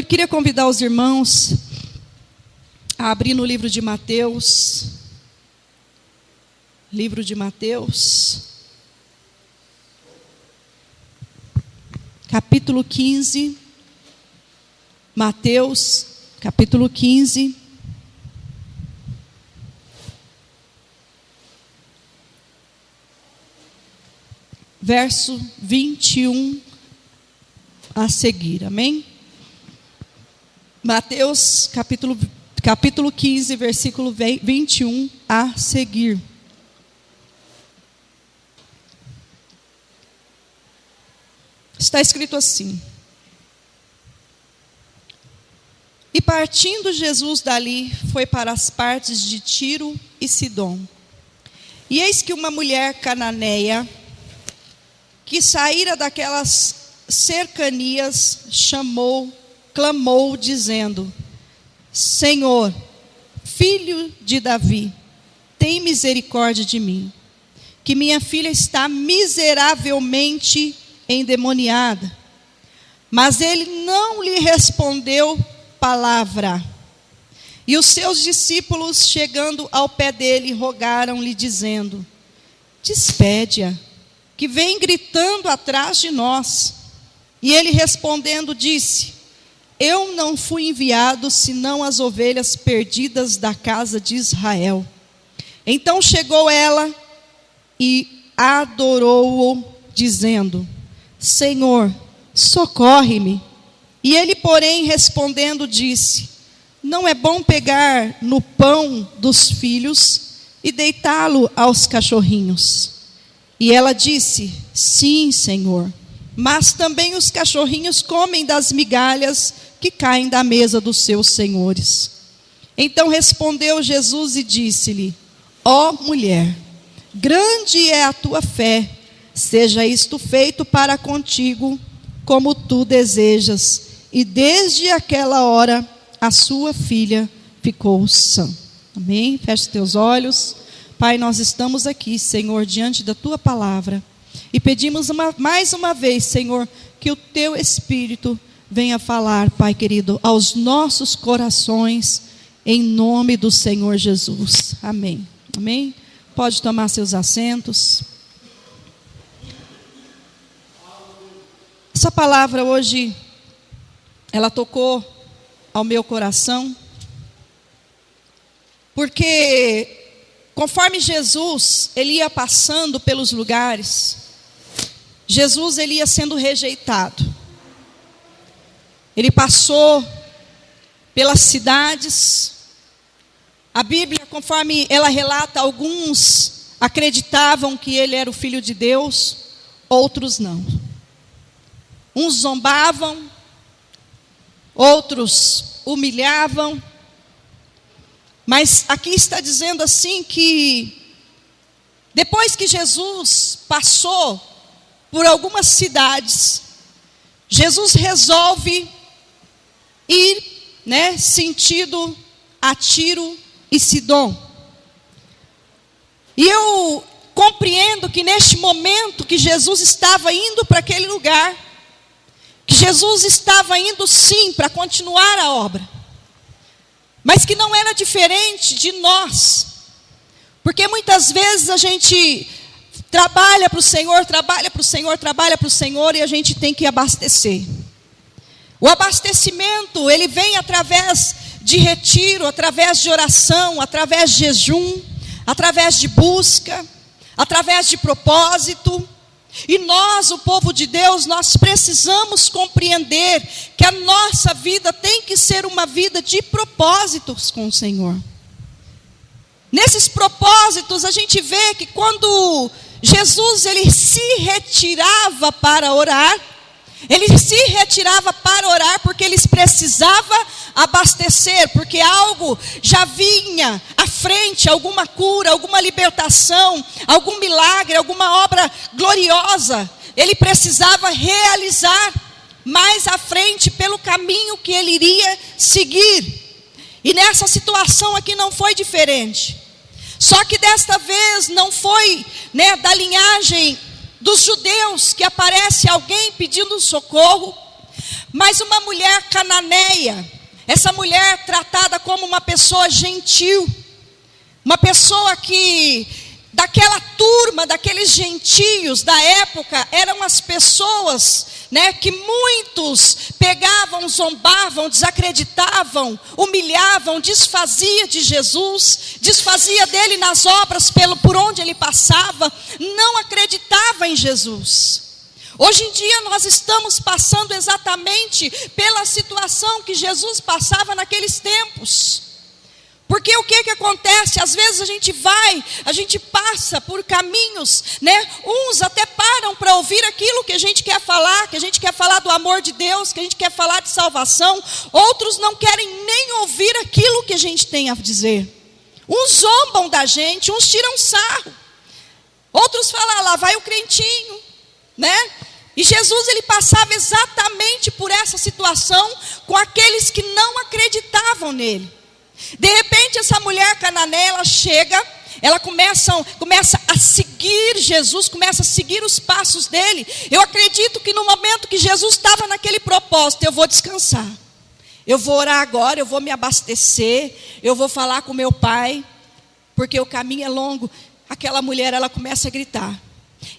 Queria convidar os irmãos a abrir no livro de Mateus. Livro de Mateus, capítulo 15. Mateus, capítulo 15. Verso 21 a seguir, amém? Mateus, capítulo 15, versículo 21 a seguir. Está escrito assim: E partindo Jesus dali, foi para as partes de Tiro e Sidom. E eis que uma mulher cananeia, que saíra daquelas cercanias, clamou, dizendo: Senhor, filho de Davi, tem misericórdia de mim, que minha filha está miseravelmente endemoniada. Mas ele não lhe respondeu palavra. E os seus discípulos, chegando ao pé dele, rogaram-lhe, dizendo: Despede-a, que vem gritando atrás de nós. E ele respondendo disse: Eu não fui enviado senão as ovelhas perdidas da casa de Israel. Então chegou ela e adorou-o, dizendo: Senhor, socorre-me. E ele, porém, respondendo, disse: Não é bom pegar no pão dos filhos e deitá-lo aos cachorrinhos. E ela disse: Sim, Senhor, mas também os cachorrinhos comem das migalhas que caem da mesa dos seus senhores. Então respondeu Jesus e disse-lhe: Ó mulher, grande é a tua fé, seja isto feito para contigo, como tu desejas. E desde aquela hora a sua filha ficou sã. Amém? Feche teus olhos. Pai, nós estamos aqui, Senhor, diante da tua palavra, e pedimos mais uma vez, Senhor, que o teu Espírito venha falar, Pai querido, aos nossos corações, em nome do Senhor Jesus. Amém. Amém? Pode tomar seus assentos. Essa palavra hoje, ela tocou ao meu coração, porque conforme Jesus, ele ia passando pelos lugares, Jesus, ele ia sendo rejeitado. Ele passou pelas cidades. A Bíblia, conforme ela relata, alguns acreditavam que ele era o Filho de Deus, outros não. Uns zombavam, outros humilhavam. Mas aqui está dizendo assim que depois que Jesus passou por algumas cidades, Jesus resolve ir, sentido a Tiro e Sidom. E eu compreendo que neste momento que Jesus estava indo para aquele lugar, que Jesus estava indo sim para continuar a obra, mas que não era diferente de nós, porque muitas vezes a gente trabalha para o Senhor, e a gente tem que abastecer. O abastecimento, ele vem através de retiro, através de oração, através de jejum, através de busca, através de propósito. E nós, o povo de Deus, nós precisamos compreender que a nossa vida tem que ser uma vida de propósitos com o Senhor. Nesses propósitos, a gente vê que quando Jesus, ele se retirava para orar, porque eles precisavam abastecer, porque algo já vinha à frente, alguma cura, alguma libertação, algum milagre, alguma obra gloriosa, ele precisava realizar mais à frente pelo caminho que ele iria seguir. E nessa situação aqui não foi diferente. Só que desta vez não foi, da linhagem dos judeus que aparece alguém pedindo socorro, Mas uma mulher cananeia, essa mulher tratada como uma pessoa gentil, uma pessoa que, daquela turma, daqueles gentios da época, eram as pessoas, que muitos pegavam, zombavam, desacreditavam, humilhavam, desfazia de Jesus, desfazia dele nas obras por onde ele passava, não acreditava em Jesus. Hoje em dia nós estamos passando exatamente pela situação que Jesus passava naqueles tempos. Porque o que acontece? Às vezes a gente passa por caminhos, Uns até param para ouvir aquilo que a gente quer falar do amor de Deus, que a gente quer falar de salvação. Outros não querem nem ouvir aquilo que a gente tem a dizer. Uns zombam da gente, uns tiram sarro. Outros falam, lá vai o crentinho, E Jesus, ele passava exatamente por essa situação com aqueles que não acreditavam nele. De repente essa mulher cananeia, ela chega, ela começa a seguir Jesus, começa a seguir os passos dele. Eu acredito que no momento que Jesus estava naquele propósito, eu vou descansar, eu vou orar agora, eu vou me abastecer, eu vou falar com meu pai, porque o caminho é longo. Aquela mulher, ela começa a gritar,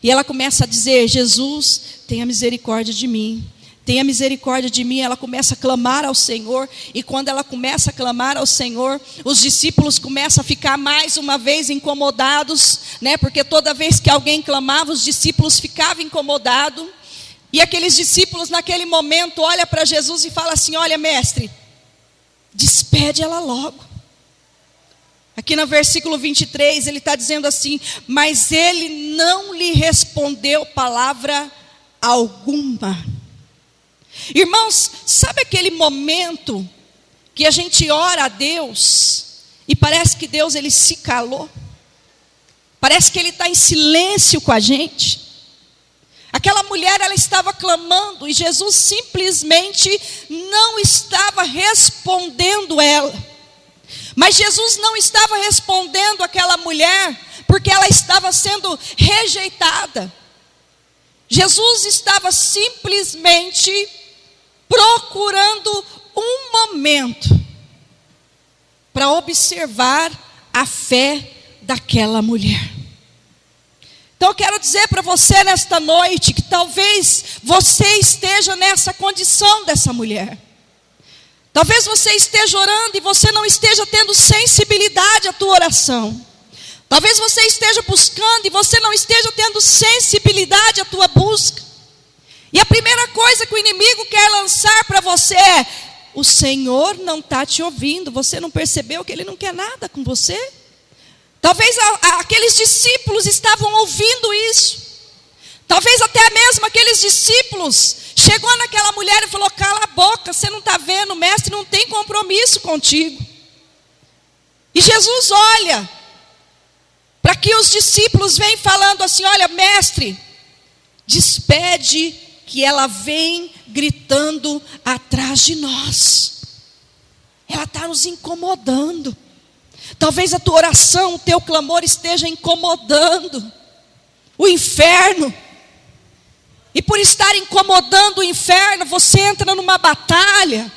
e ela começa a dizer, Jesus, tenha misericórdia de mim. Tenha misericórdia de mim. Ela começa a clamar ao Senhor. E quando ela começa a clamar ao Senhor, os discípulos começam a ficar mais uma vez incomodados, Porque toda vez que alguém clamava, os discípulos ficavam incomodados. E aqueles discípulos naquele momento olham para Jesus e falam assim, olha mestre, despede ela logo. Aqui no versículo 23 ele está dizendo assim, mas ele não lhe respondeu palavra alguma. Irmãos, sabe aquele momento que a gente ora a Deus e parece que Deus, ele se calou? Parece que ele está em silêncio com a gente. Aquela mulher, ela estava clamando e Jesus simplesmente não estava respondendo ela. Mas Jesus não estava respondendo aquela mulher porque ela estava sendo rejeitada. Jesus estava simplesmente procurando um momento para observar a fé daquela mulher. Então eu quero dizer para você nesta noite que talvez você esteja nessa condição dessa mulher. Talvez você esteja orando e você não esteja tendo sensibilidade à tua oração. Talvez você esteja buscando e você não esteja tendo sensibilidade à tua busca. E a primeira coisa que o inimigo quer lançar para você é, o Senhor não está te ouvindo, você não percebeu que Ele não quer nada com você? Talvez aqueles discípulos estavam ouvindo isso. Talvez até mesmo aqueles discípulos chegou naquela mulher e falou, cala a boca, você não está vendo, o mestre não tem compromisso contigo. E Jesus olha para que os discípulos vêm falando assim, olha mestre, despede que ela vem gritando atrás de nós. Ela está nos incomodando. Talvez a tua oração, o teu clamor esteja incomodando o inferno. E por estar incomodando o inferno, você entra numa batalha.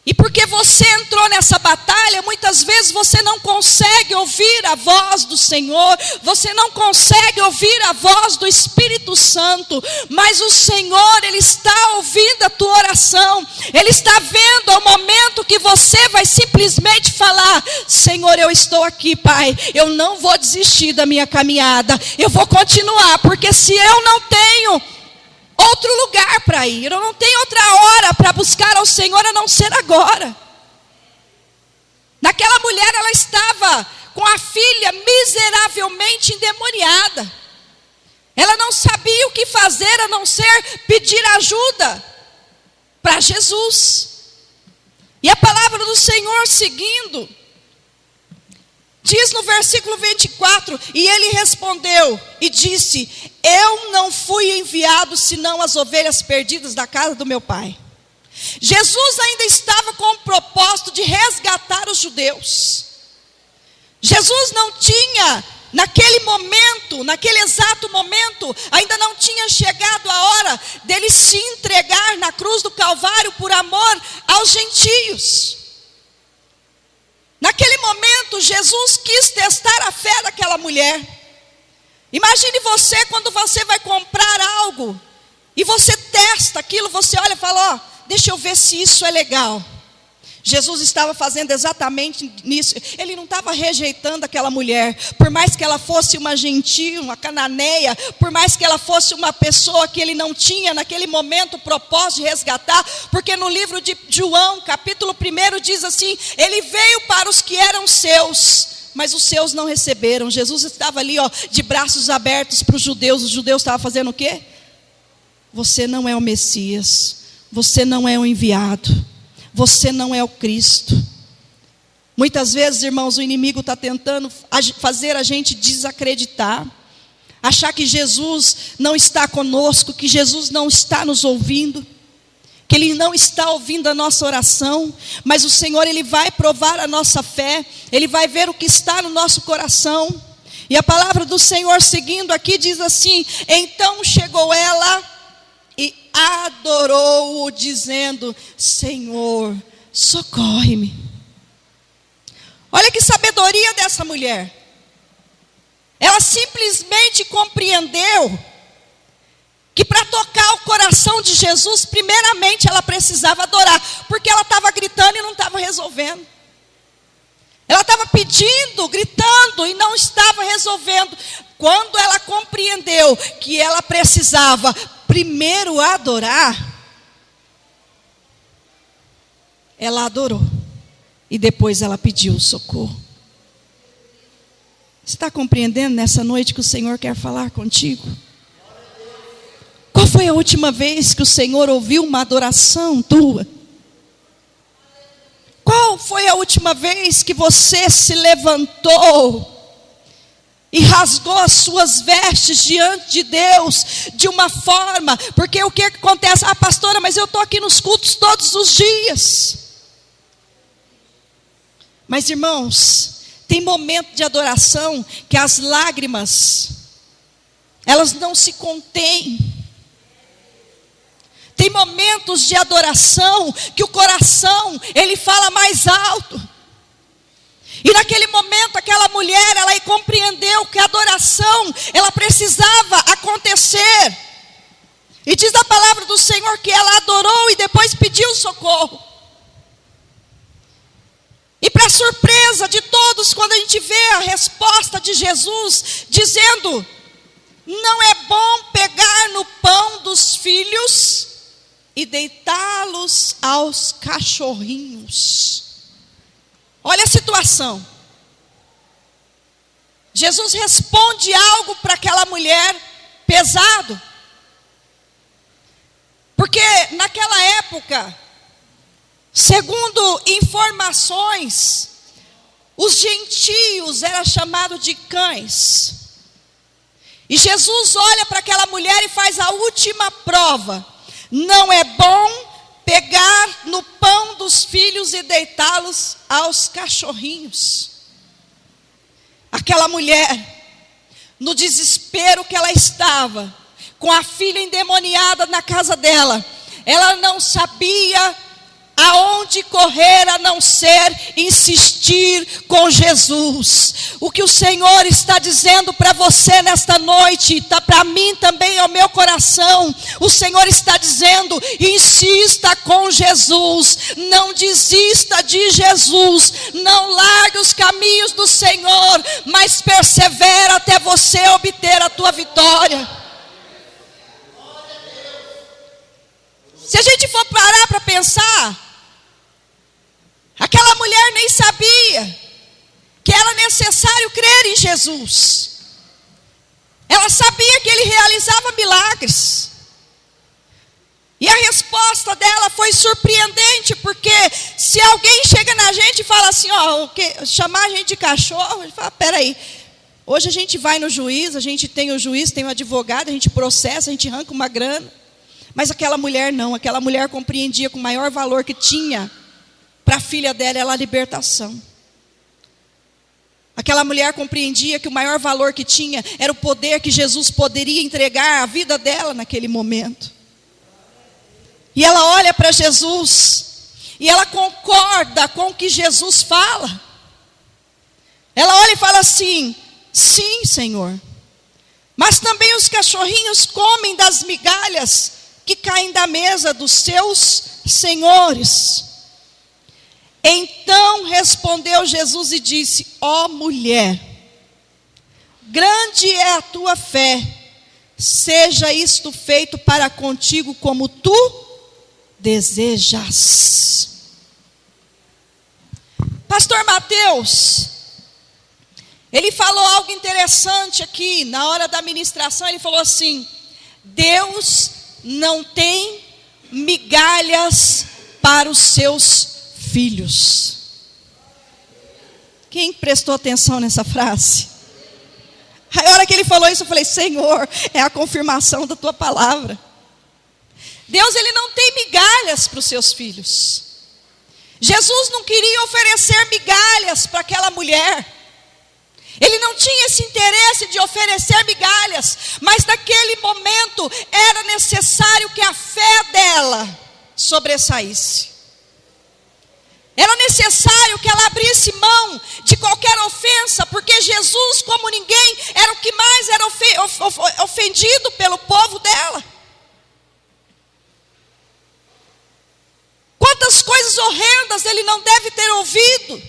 E porque você entrou nessa batalha, muitas vezes você não consegue ouvir a voz do Senhor, você não consegue ouvir a voz do Espírito Santo, mas o Senhor, Ele está ouvindo a tua oração, Ele está vendo ao momento que você vai simplesmente falar, Senhor, eu estou aqui, Pai, eu não vou desistir da minha caminhada, eu vou continuar, porque se eu não tenho outro lugar para ir, eu não tenho outra hora para buscar ao Senhor a não ser agora. Naquela mulher, ela estava com a filha miseravelmente endemoniada. Ela não sabia o que fazer a não ser pedir ajuda para Jesus. E a palavra do Senhor seguindo, diz no versículo 24, e ele respondeu e disse, eu não fui enviado senão as ovelhas perdidas da casa do meu pai. Jesus ainda estava com o propósito de resgatar os judeus. Jesus não tinha naquele momento, naquele exato momento, ainda não tinha chegado a hora dele se entregar na cruz do Calvário por amor aos gentios. Naquele momento, Jesus quis testar a fé daquela mulher. Imagine você quando você vai comprar algo e você testa aquilo, você olha e fala, ó, deixa eu ver se isso é legal. Jesus estava fazendo exatamente nisso. Ele não estava rejeitando aquela mulher, por mais que ela fosse uma gentia, uma cananeia, por mais que ela fosse uma pessoa que ele não tinha naquele momento o propósito de resgatar, porque no livro de João, capítulo 1, diz assim, ele veio para os que eram seus, mas os seus não receberam. Jesus estava ali, ó, de braços abertos para os judeus estavam fazendo o quê? Você não é o Messias, você não é o enviado, você não é o Cristo. Muitas vezes, irmãos, o inimigo está tentando fazer a gente desacreditar, achar que Jesus não está conosco, que Jesus não está nos ouvindo, que Ele não está ouvindo a nossa oração. Mas o Senhor, Ele vai provar a nossa fé, Ele vai ver o que está no nosso coração. E a palavra do Senhor, seguindo aqui, diz assim: então chegou ela e adorou-o, dizendo: Senhor, socorre-me. Olha que sabedoria dessa mulher. Ela simplesmente compreendeu que para tocar o coração de Jesus, primeiramente ela precisava adorar, porque ela estava gritando e não estava resolvendo. Ela estava pedindo, gritando e não estava resolvendo. Quando ela compreendeu que ela precisava primeiro adorar, ela adorou e depois ela pediu socorro. Você está compreendendo nessa noite que o Senhor quer falar contigo? Qual foi a última vez que o Senhor ouviu uma adoração tua? Qual foi a última vez que você se levantou e rasgou as suas vestes diante de Deus de uma forma? Porque o que acontece? Ah, pastora, mas eu estou aqui nos cultos todos os dias. Mas, irmãos, tem momento de adoração que as lágrimas, elas não se contêm. Tem momentos de adoração que o coração, ele fala mais alto. E naquele momento, aquela mulher, ela compreendeu que a adoração, ela precisava acontecer. E diz a palavra do Senhor que ela adorou e depois pediu socorro. E para surpresa de todos, quando a gente vê a resposta de Jesus, dizendo: não é bom pegar no pão dos filhos e deitá-los aos cachorrinhos. Olha a situação. Jesus responde algo para aquela mulher pesado. Porque naquela época, segundo informações, os gentios eram chamados de cães. E Jesus olha para aquela mulher e faz a última prova. Não é bom pegar no pão dos filhos e deitá-los aos cachorrinhos. Aquela mulher, no desespero que ela estava, com a filha endemoniada na casa dela, ela não sabia aonde correr a não ser insistir com Jesus. O que o Senhor está dizendo para você nesta noite, está para mim também ao meu coração. O Senhor está dizendo: insista com Jesus, não desista de Jesus, não largue os caminhos do Senhor, mas persevera até você obter a tua vitória. Se a gente for parar para pensar, aquela mulher nem sabia que era necessário crer em Jesus. Ela sabia que ele realizava milagres. E a resposta dela foi surpreendente, porque se alguém chega na gente e fala assim, ó, chamar a gente de cachorro, a gente fala: peraí, hoje a gente vai no juiz, a gente tem o juiz, tem o advogado, a gente processa, a gente arranca uma grana. Mas aquela mulher não, aquela mulher compreendia que o maior valor que tinha para a filha dela era a libertação. Aquela mulher compreendia que o maior valor que tinha era o poder que Jesus poderia entregar à vida dela naquele momento. E ela olha para Jesus e ela concorda com o que Jesus fala. Ela olha e fala assim: sim, Senhor, mas também os cachorrinhos comem das migalhas que caem da mesa dos seus senhores. Então respondeu Jesus e disse: ó mulher, grande é a tua fé, seja isto feito para contigo como tu desejas. Pastor Mateus, ele falou algo interessante aqui, na hora da ministração. Ele falou assim: Deus não tem migalhas para os seus filhos. Quem prestou atenção nessa frase? A hora que ele falou isso, eu falei: Senhor, é a confirmação da tua palavra. Deus, ele não tem migalhas para os seus filhos. Jesus não queria oferecer migalhas para aquela mulher. Ele não tinha esse interesse de oferecer migalhas, mas naquele momento era necessário que a fé dela sobressaísse. Era necessário que ela abrisse mão de qualquer ofensa, porque Jesus, como ninguém, era o que mais era ofendido pelo povo dela. Quantas coisas horrendas ele não deve ter ouvido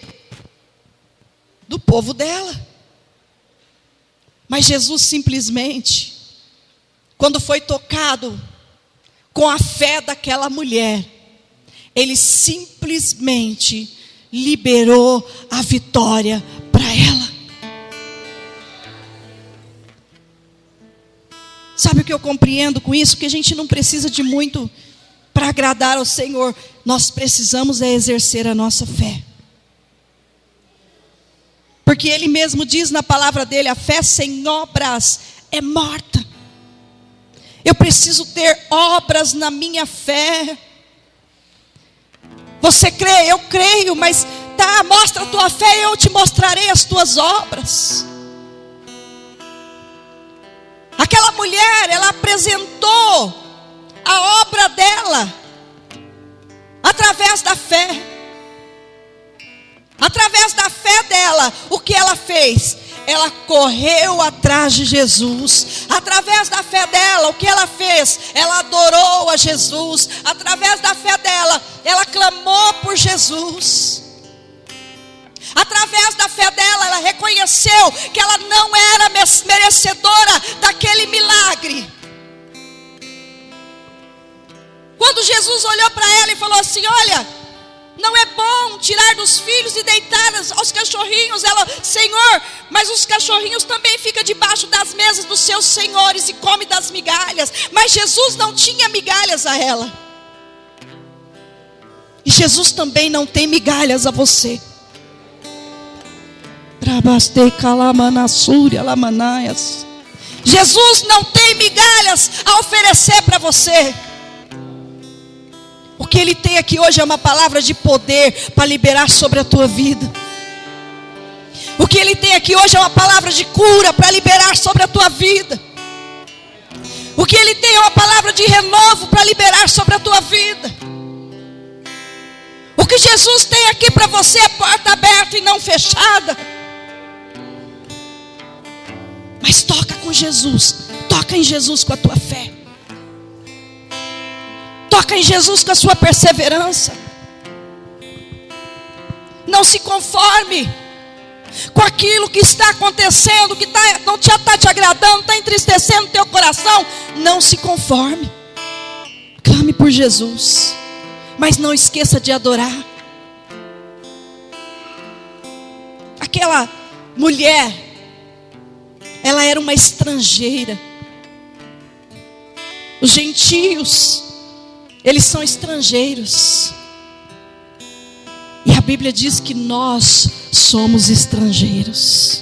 do povo dela. Mas Jesus simplesmente, quando foi tocado com a fé daquela mulher, ele simplesmente liberou a vitória para ela. Sabe o que eu compreendo com isso? Que a gente não precisa de muito para agradar ao Senhor. Nós precisamos exercer a nossa fé. Porque Ele mesmo diz na palavra dele: a fé sem obras é morta. Eu preciso ter obras na minha fé. Você crê? Eu creio, mas tá, mostra a tua fé e eu te mostrarei as tuas obras. Aquela mulher, ela apresentou a obra dela através da fé. Através da fé dela, o que ela fez? Ela correu atrás de Jesus. Através da fé dela, o que ela fez? Ela adorou a Jesus. Através da fé dela, ela clamou por Jesus. Através da fé dela, ela reconheceu que ela não era merecedora daquele milagre. Quando Jesus olhou para ela e falou assim: olha, não é bom tirar dos filhos e deitar aos cachorrinhos. Ela: Senhor, mas os cachorrinhos também ficam debaixo das mesas dos seus senhores e comem das migalhas. Mas Jesus não tinha migalhas a ela. E Jesus também não tem migalhas a você. Jesus não tem migalhas a oferecer para você. O que Ele tem aqui hoje é uma palavra de poder para liberar sobre a tua vida. O que Ele tem aqui hoje é uma palavra de cura para liberar sobre a tua vida. O que Ele tem é uma palavra de renovo para liberar sobre a tua vida. O que Jesus tem aqui para você é porta aberta e não fechada. Mas toca com Jesus. Toca em Jesus com a tua fé. Toca em Jesus com a sua perseverança. Não se conforme com aquilo que está acontecendo, que não está te agradando, está entristecendo o teu coração. Não se conforme. Clame por Jesus. Mas não esqueça de adorar. Aquela mulher, ela era uma estrangeira. Os gentios, eles são estrangeiros. E a Bíblia diz que nós somos estrangeiros.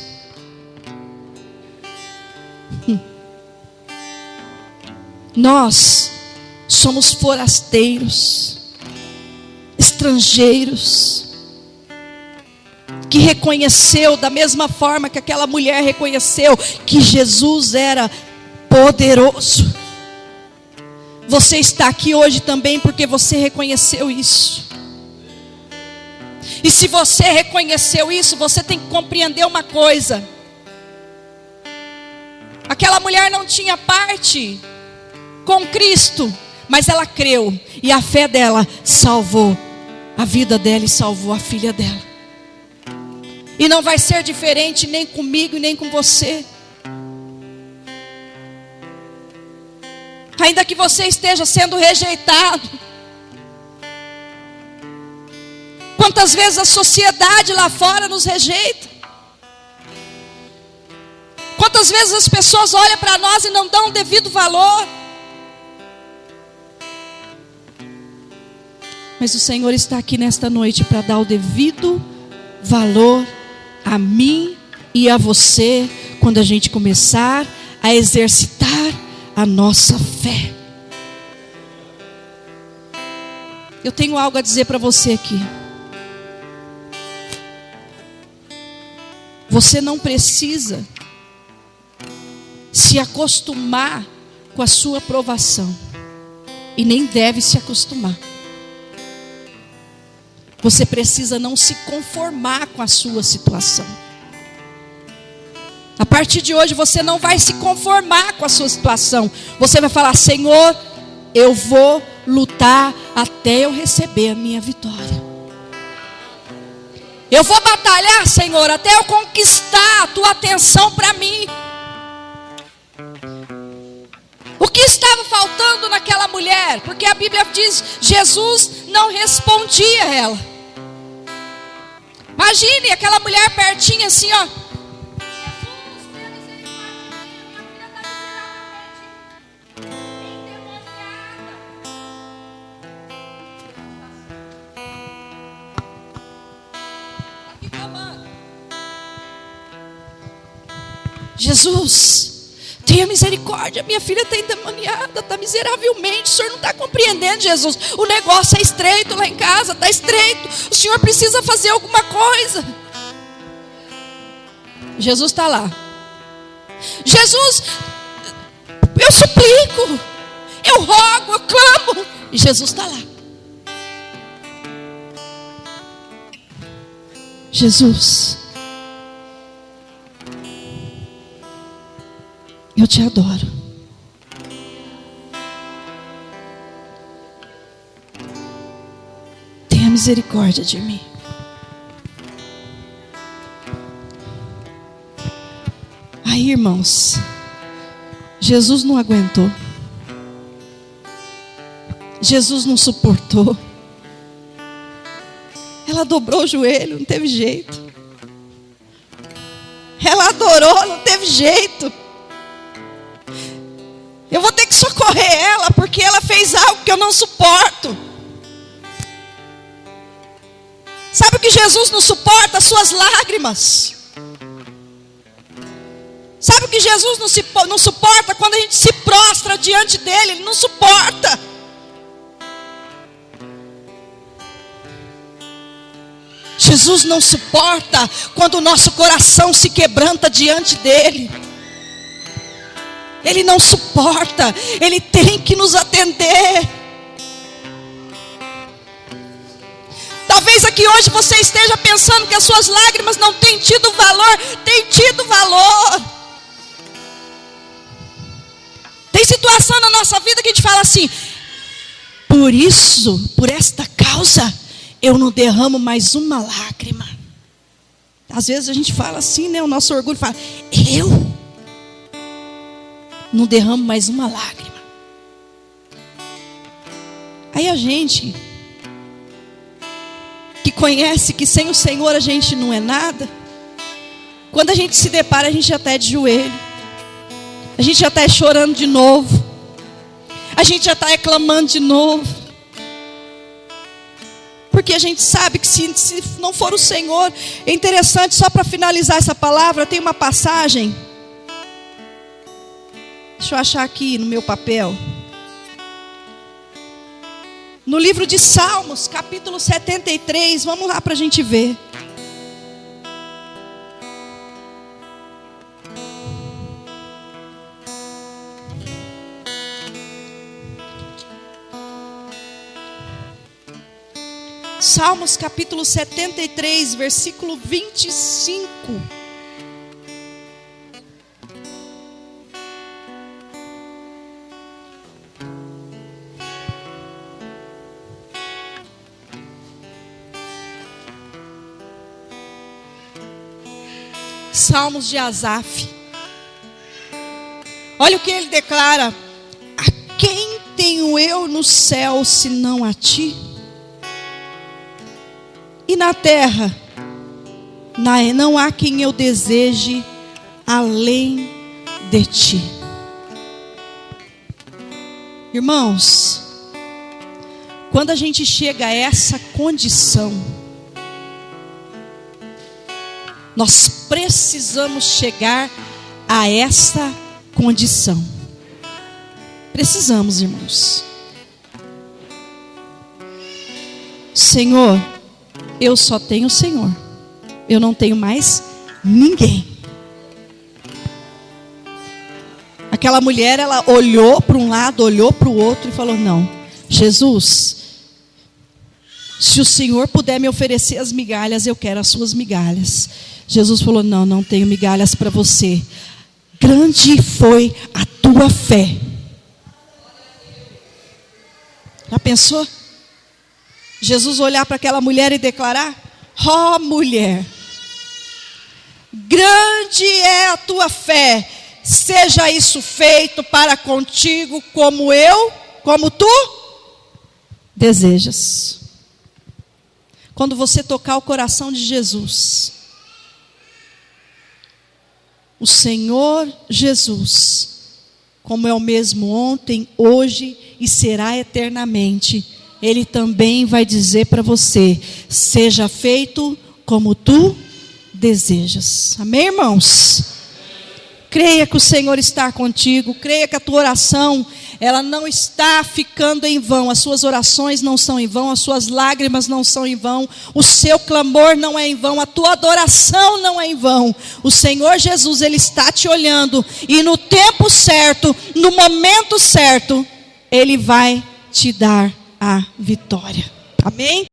Nós somos forasteiros, estrangeiros. que reconheceu, da mesma forma que aquela mulher reconheceu, que Jesus era poderoso. Você está aqui hoje também porque você reconheceu isso. E se você reconheceu isso, você tem que compreender uma coisa. Aquela mulher não tinha parte com Cristo, mas ela creu, e a fé dela salvou a vida dela e salvou a filha dela. E não vai ser diferente nem comigo e nem com você. Ainda que você esteja sendo rejeitado. Quantas vezes a sociedade lá fora nos rejeita? Quantas vezes as pessoas olham para nós e não dão o devido valor? Mas o Senhor está aqui nesta noite para dar o devido valor a mim e a você, quando a gente começar a exercitar a nossa fé. Eu tenho algo a dizer para você aqui. Você não precisa se acostumar com a sua aprovação, e nem deve se acostumar. Você precisa não se conformar com a sua situação. A partir de hoje você não vai se conformar com a sua situação. Você vai falar: Senhor, eu vou lutar até eu receber a minha vitória. Eu vou batalhar, Senhor, até eu conquistar a tua atenção para mim. O que estava faltando naquela mulher? Porque a Bíblia diz: Jesus não respondia a ela. Imagine aquela mulher pertinho assim, ó. Jesus, tenha misericórdia de mim, minha filha está miseravelmente endemoniada. Aqui clamando. Jesus, tenha misericórdia, minha filha está endemoniada, está miseravelmente. O Senhor não está compreendendo, Jesus. O negócio é estreito lá em casa, está estreito. O Senhor precisa fazer alguma coisa. Jesus está lá. Jesus, eu suplico, eu rogo, eu clamo. E Jesus está lá. Jesus, eu te adoro. Tenha misericórdia de mim. Aí, irmãos, Jesus não aguentou. Jesus não suportou. Ela dobrou o joelho, não teve jeito. Ela adorou, não teve jeito. Eu vou ter que socorrer ela, porque ela fez algo que eu não suporto. Sabe o que Jesus não suporta? As suas lágrimas. Sabe o que Jesus não suporta? Quando a gente se prostra diante dele, ele não suporta. Jesus não suporta quando o nosso coração se quebranta diante dele. Ele não suporta, ele tem que nos atender. Talvez aqui hoje você esteja pensando que as suas lágrimas não têm tido valor. Tem tido valor. Tem situação na nossa vida que a gente fala assim: por isso, por esta causa, eu não derramo mais uma lágrima. Às vezes a gente fala assim, né? O nosso orgulho fala: eu não derramo mais uma lágrima. Aí a gente que conhece que sem o Senhor a gente não é nada, quando a gente se depara, a gente já está de joelho, a gente já está chorando de novo, a gente já está reclamando de novo, porque a gente sabe que se não for o Senhor. É interessante, só para finalizar essa palavra, tem uma passagem, deixa eu achar aqui no meu papel, no livro de Salmos, capítulo 73, vamos lá para a gente ver. Salmos capítulo 73, versículo 25. Salmos de Asaf. Olha o que ele declara: a quem tenho eu no céu senão a ti? E na terra não há quem eu deseje além de ti. Irmãos, quando a gente chega a essa condição, nós precisamos chegar a essa condição. Precisamos, irmãos. Senhor, eu só tenho o Senhor. Eu não tenho mais ninguém. Aquela mulher, ela olhou para um lado, olhou para o outro e falou: não, Jesus, se o Senhor puder me oferecer as migalhas, eu quero as suas migalhas. Jesus falou: não, não tenho migalhas para você. Grande foi a tua fé. Já pensou? Jesus olhar para aquela mulher e declarar: ó mulher, grande é a tua fé, seja isso feito para contigo como tu desejas. Quando você tocar o coração de Jesus, o Senhor Jesus, como é o mesmo ontem, hoje e será eternamente, Ele também vai dizer para você: seja feito como tu desejas. Amém, irmãos? Creia que o Senhor está contigo. Creia que a tua oração, ela não está ficando em vão. As suas orações não são em vão. As suas lágrimas não são em vão. O seu clamor não é em vão. A tua adoração não é em vão. O Senhor Jesus, Ele está te olhando. E no tempo certo, no momento certo, Ele vai te dar a vitória. Amém?